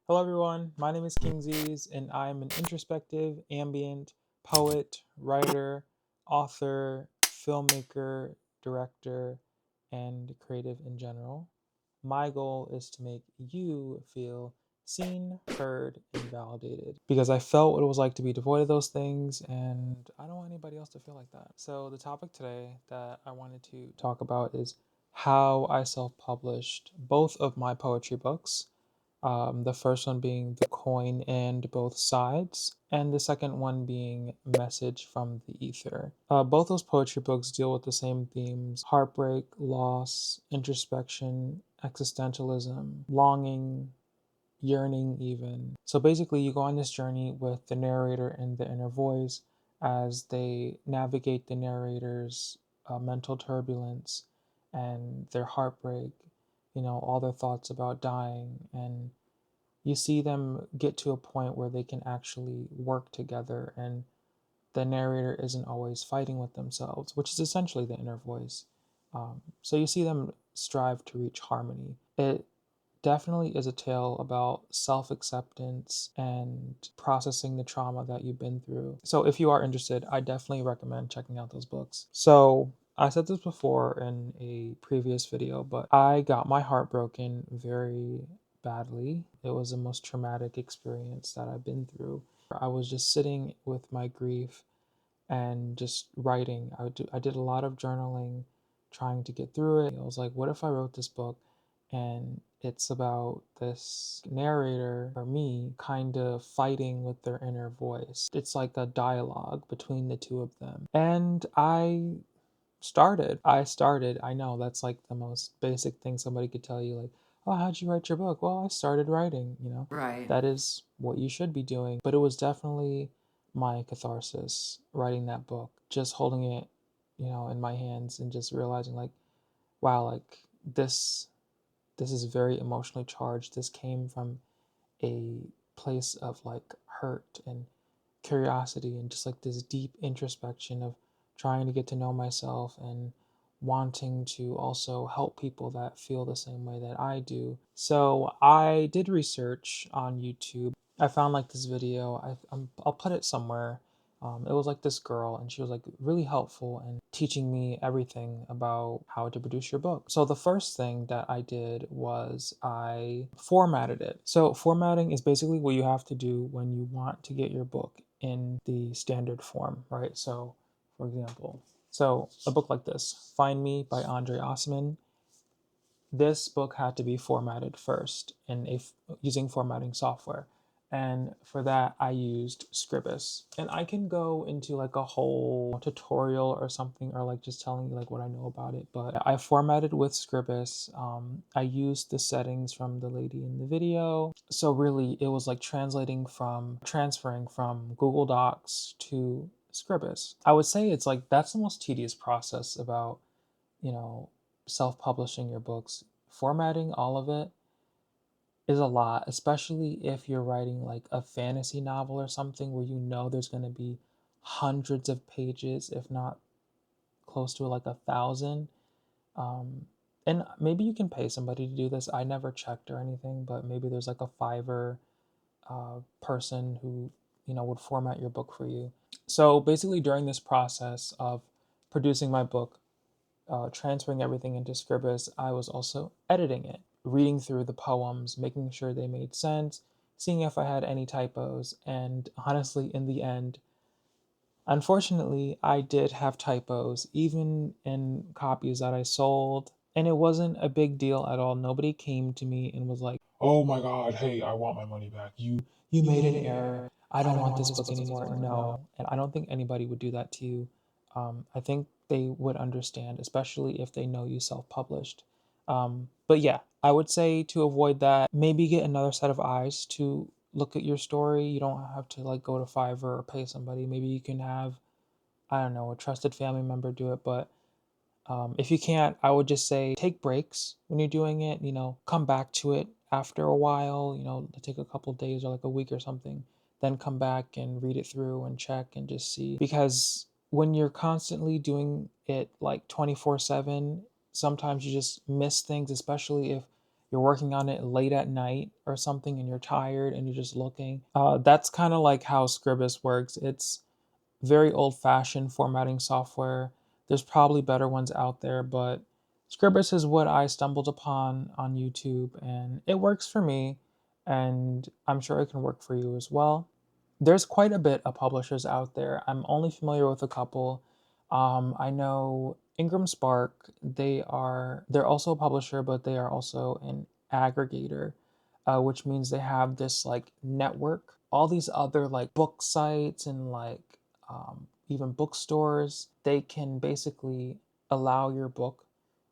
Hello, everyone. My name is Kingsies, and I'm an introspective, ambient poet, writer, author, filmmaker, director, and creative in general. My goal is to make you feel seen, heard, and validated because I felt what it was like to be devoid of those things, and I don't want anybody else to feel like that. So, the topic today that I wanted to talk about is how I self published both of my poetry books, the first one being The Coin and Both Sides, and the second one being Message from the Ether. Both those poetry books deal with the same themes: heartbreak, loss, introspection, existentialism, longing, yearning, even. So basically, you go on this journey with the narrator and the inner voice as they navigate the narrator's mental turbulence and their heartbreak, all their thoughts about dying. And you see them get to a point where they can actually work together, and the narrator isn't always fighting with themselves, which is essentially the inner voice. So you see them strive to reach harmony. It definitely is a tale about self acceptance and processing the trauma that you've been through. So, if you are interested, I definitely recommend checking out those books. So, I said this before in a previous video, but I got my heart broken very badly. It was the most traumatic experience that I've been through. I was just sitting with my grief and just writing. I did a lot of journaling, trying to get through it. I was like, what if I wrote this book and it's about this narrator or me kind of fighting with their inner voice? It's like a dialogue between the two of them. And I know that's like the most basic thing somebody could tell you, like, oh, how'd you write your book? Well, I started writing. Right. That is what you should be doing. But it was definitely my catharsis writing that book, just holding it, in my hands and just realizing, like, wow, like this is very emotionally charged. This came from a place of like hurt and curiosity and just like this deep introspection of trying to get to know myself and wanting to also help people that feel the same way that I do. So I did research on YouTube. I found like this video. I'll put it somewhere. It was like this girl, and she was like really helpful and teaching me everything about how to produce your book. So the first thing that I did was I formatted it. So formatting is basically what you have to do when you want to get your book in the standard form, right? So, for example, a book like this, Find Me by Andre Osman, this book had to be formatted first using formatting software. And for that, I used Scribus. And I can go into like a whole tutorial or something, or like just telling you like what I know about it. But I formatted with Scribus. I used the settings from the lady in the video. So really, it was like transferring from Google Docs to Scribus. I would say it's like that's the most tedious process about, you know, self publishing your books. Formatting all of it is a lot, especially if you're writing like a fantasy novel or something where there's going to be hundreds of pages, if not close to like 1,000. Um, and maybe you can pay somebody to do this. I never checked or anything, but maybe there's like a Fiverr person who would format your book for you. So basically, during this process of producing my book, transferring everything into Scribus, I was also editing it, reading through the poems, making sure they made sense, seeing if I had any typos. And honestly, in the end, unfortunately, I did have typos, even in copies that I sold. And it wasn't a big deal at all. Nobody came to me and was like, "Oh my God, hey, I want my money back. You made an error. I don't want this book anymore." No, and I don't think anybody would do that to you. I think they would understand, especially if they know you self-published. But yeah, I would say to avoid that, maybe get another set of eyes to look at your story. You don't have to like go to Fiverr or pay somebody. Maybe you can have, I don't know, a trusted family member do it. But if you can't, I would just say take breaks when you're doing it. Come back to it after a while. Take a couple days or like a week or something. Then come back and read it through and check and just see. Because when you're constantly doing it like 24/7, sometimes you just miss things, especially if you're working on it late at night or something and you're tired and you're just looking. That's kind of like how Scribus works. It's very old fashioned formatting software. There's probably better ones out there, but Scribus is what I stumbled upon on YouTube and it works for me, and I'm sure it can work for you as well. There's quite a bit of publishers out there. I'm only familiar with a couple. I know Ingram Spark. They're also a publisher, but they are also an aggregator, which means they have this like network. All these other like book sites and like even bookstores, they can basically allow your book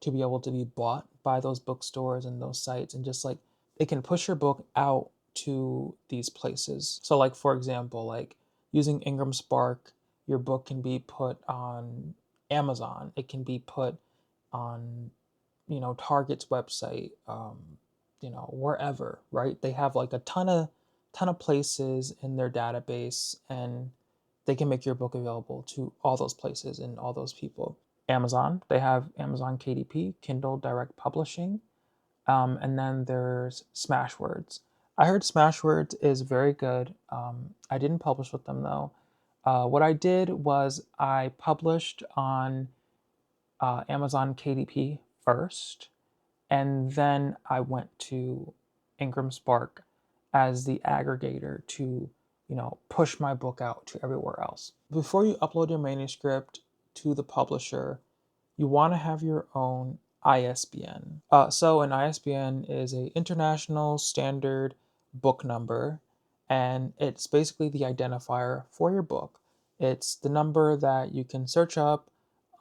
to be able to be bought by those bookstores and those sites, and just like they can push your book out to these places. So like for example, like using Ingram Spark, your book can be put on Amazon. It can be put on, Target's website, wherever, right? They have like a ton of places in their database, and they can make your book available to all those places and all those people. Amazon, they have Amazon KDP, Kindle Direct Publishing, and then there's Smashwords. I heard Smashwords is very good. I didn't publish with them though. What I did was I published on Amazon KDP first, and then I went to Ingram Spark as the aggregator to, push my book out to everywhere else. Before you upload your manuscript to the publisher, you want to have your own ISBN. So an ISBN is a international standard book number, and it's basically the identifier for your book. It's the number that you can search up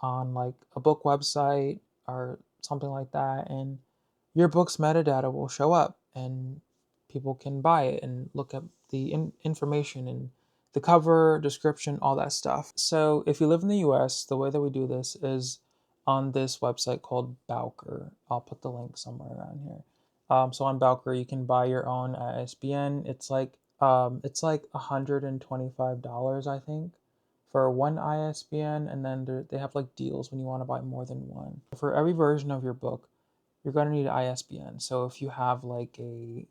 on like a book website or something like that, and your book's metadata will show up, and people can buy it and look at the information and the cover, description, all that stuff. So if you live in the US, the way that we do this is on this website called Bowker. I'll put the link somewhere around here. So on Bowker, you can buy your own ISBN. It's like $125, I think, for one ISBN, and then they have like deals when you want to buy more than one. For every version of your book, you're going to need an ISBN. So if you have like an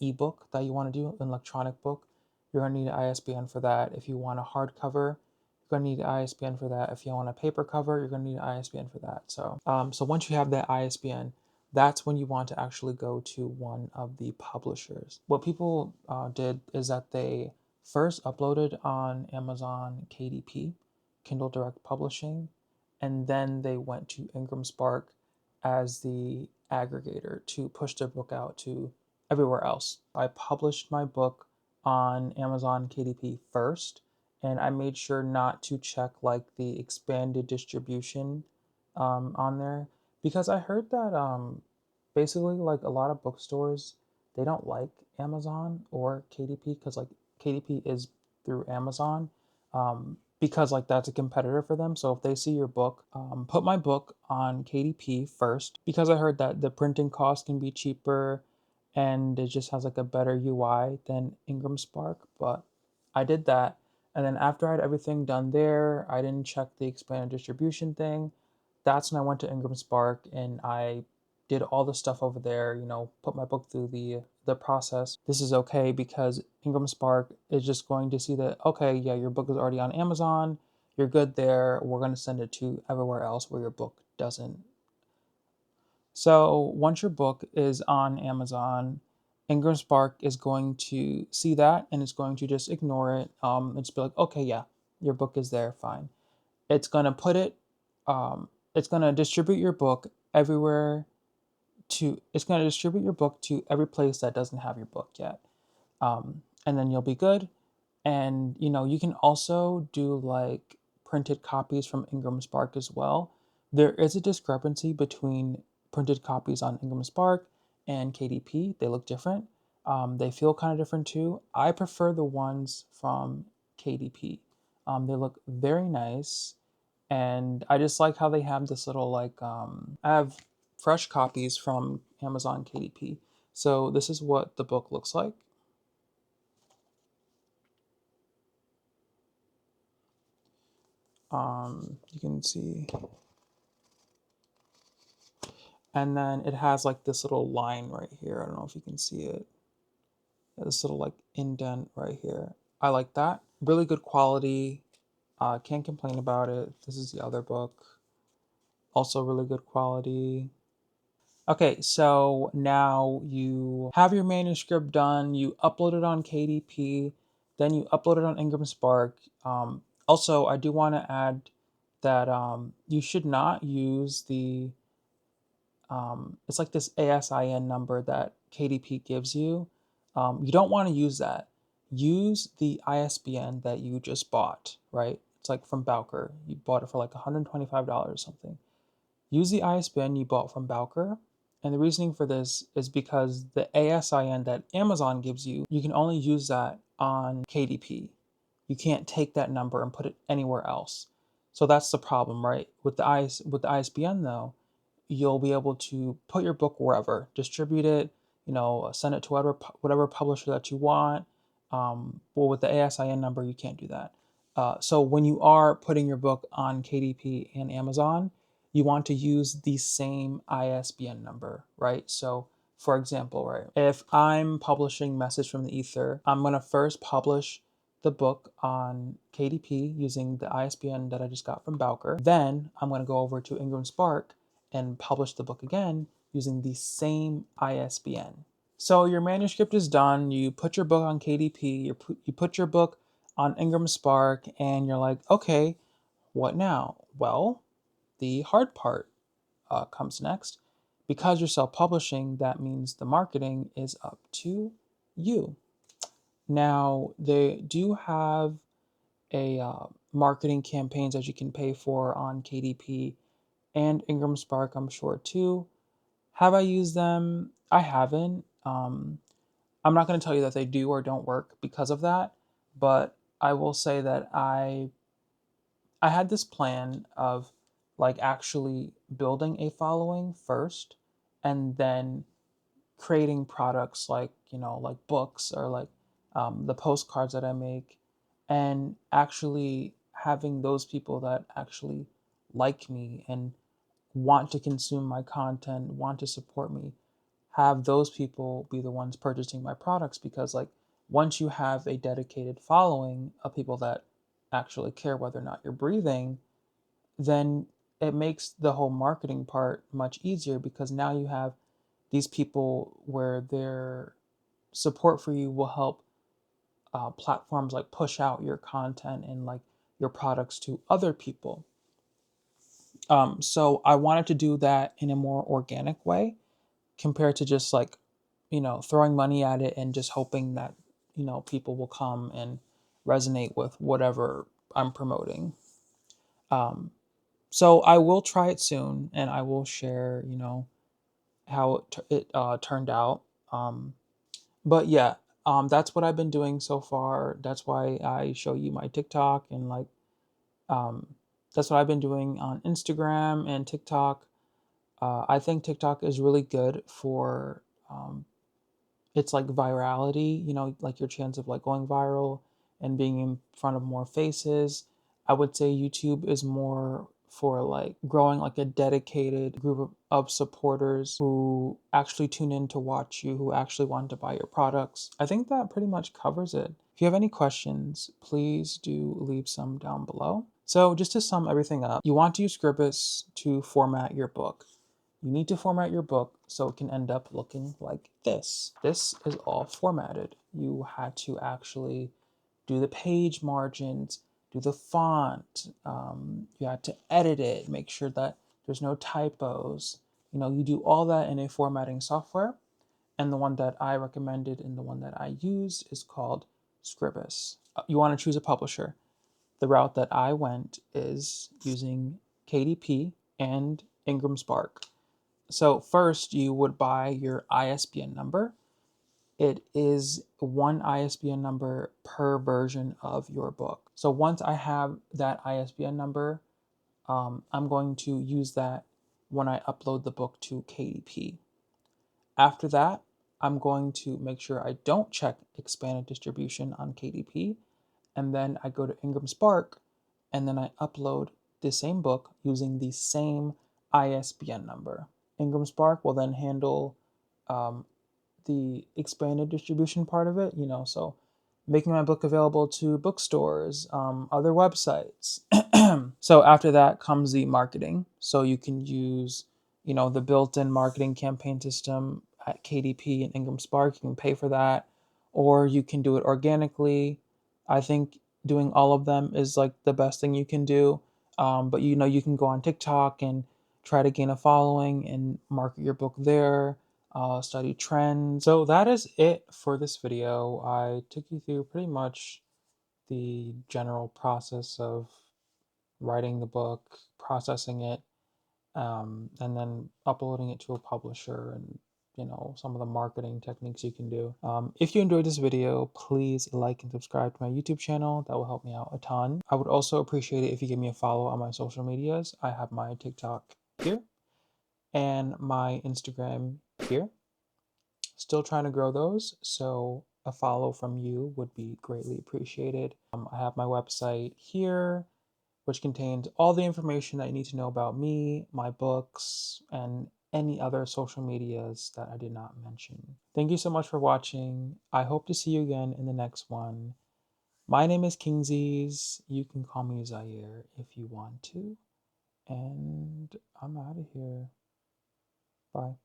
ebook that you want to do, an electronic book, you're going to need an ISBN for that. If you want a hardcover, you're going to need an ISBN for that. If you want a paper cover, you're going to need an ISBN for that. So once you have that ISBN, that's when you want to actually go to one of the publishers. What people did is that they first uploaded on Amazon KDP, Kindle Direct Publishing, and then they went to Ingram Spark as the aggregator to push their book out to everywhere else. I published my book on Amazon KDP first, and I made sure not to check like the expanded distribution on there, because I heard that basically like a lot of bookstores, they don't like Amazon or KDP because like KDP is through Amazon, because like that's a competitor for them. So if they see your book, put my book on KDP first, because I heard that the printing cost can be cheaper and it just has like a better UI than Ingram Spark. But I did that, and then after I had everything done there, I didn't check the expanded distribution thing. That's when I went to Ingram Spark and I did all the stuff over there, put my book through the process. This is okay because Ingram Spark is just going to see that, okay, yeah, your book is already on Amazon, you're good there. We're going to send it to everywhere else where your book doesn't. So once your book is on Amazon, Ingram Spark is going to see that and it's going to just ignore it. It's be like, okay, yeah, your book is there, fine. It's going to put it, it's going to distribute your book everywhere it's going to distribute your book to every place that doesn't have your book yet. And then you'll be good. And you can also do like printed copies from Ingram Spark as well. There is a discrepancy between printed copies on Ingram Spark and KDP. They look different. They feel kind of different too. I prefer the ones from KDP. They look very nice, and I just like how they have this little like I have fresh copies from Amazon KDP. So this is what the book looks like. You can see, And then it has like this little line right here. I don't know if you can see it. This little like indent right here. I like that. Really good quality. Can't complain about it. This is the other book. Also really good quality. Okay, so now you have your manuscript done, you upload it on KDP, then you upload it on Ingram Spark. Also, I do want to add that you should not use it's like this ASIN number that KDP gives you. You don't want to use that. Use the ISBN that you just bought, right? It's like from Bowker. You bought it for like $125 or something. Use the ISBN you bought from Bowker. And the reasoning for this is because the ASIN that Amazon gives you, you can only use that on KDP. You can't take that number and put it anywhere else. So that's the problem, right? With the ISBN though, you'll be able to put your book wherever, distribute it, send it to whatever publisher that you want. Well, with the ASIN number, you can't do that. So when you are putting your book on KDP and Amazon, you want to use the same ISBN number, right? So for example, right, if I'm publishing Message from the Ether, I'm going to first publish the book on KDP using the ISBN that I just got from Bowker. Then I'm going to go over to Ingram Spark and publish the book again using the same ISBN. So your manuscript is done. You put your book on KDP, you put your book on Ingram Spark, and you're like, okay, what now? Well, the hard part comes next. Because you're self-publishing, that means the marketing is up to you. Now, they do have a marketing campaigns that you can pay for on KDP and Ingram Spark, I'm sure too. Have I used them? I haven't. I'm not going to tell you that they do or don't work because of that, but I will say that I had this plan of like actually building a following first and then creating products like, like books or like the postcards that I make, and actually having those people that actually like me and want to consume my content, want to support me, have those people be the ones purchasing my products. Because like once you have a dedicated following of people that actually care whether or not you're breathing, then it makes the whole marketing part much easier, because now you have these people where their support for you will help platforms like push out your content and like your products to other people. So I wanted to do that in a more organic way compared to just like, throwing money at it and just hoping that, people will come and resonate with whatever I'm promoting. Um, so I will try it soon and I will share, how it turned out. But yeah, that's what I've been doing so far. That's why I show you my TikTok and like, um, that's what I've been doing on Instagram and TikTok. I think TikTok is really good for it's like virality, like your chance of like going viral and being in front of more faces. I would say YouTube is more for like growing like a dedicated group of supporters who actually tune in to watch you, who actually want to buy your products. I think that pretty much covers it. If you have any questions, please do leave some down below. So just to sum everything up, you want to use Scribus to format your book. You need to format your book so it can end up looking like this. This is all formatted. You had to actually do the page margins, do the font. You had to edit it, make sure that there's no typos. You do all that in a formatting software. And the one that I recommended and the one that I used is called Scribus. You want to choose a publisher. The route that I went is using KDP and Ingram Spark. So first you would buy your ISBN number. It is one ISBN number per version of your book. So once I have that ISBN number, I'm going to use that when I upload the book to KDP. After that, I'm going to make sure I don't check expanded distribution on KDP, and then I go to Ingram Spark, and then I upload the same book using the same ISBN number. Ingram Spark will then handle um, the expanded distribution part of it, so making my book available to bookstores, other websites. So after that comes the marketing. So you can use, the built-in marketing campaign system at KDP and Ingram Spark. You can pay for that, or you can do it organically. I think doing all of them is like the best thing you can do. But you can go on TikTok and try to gain a following and market your book there, study trends. So that is it for this video. I took you through pretty much the general process of writing the book, processing it, and then uploading it to a publisher, and some of the marketing techniques you can do. If you enjoyed this video, please like and subscribe to my YouTube channel. That will help me out a ton. I would also appreciate it if you give me a follow on my social medias. I have my TikTok here and my Instagram here. Still trying to grow those, so a follow from you would be greatly appreciated. I have my website here, which contains all the information that you need to know about me, my books, and any other social medias that I did not mention. Thank you so much for watching. I hope to see you again in the next one. My name is Kingsies. You can call me Zaire if you want to. And I'm out of here. Bye.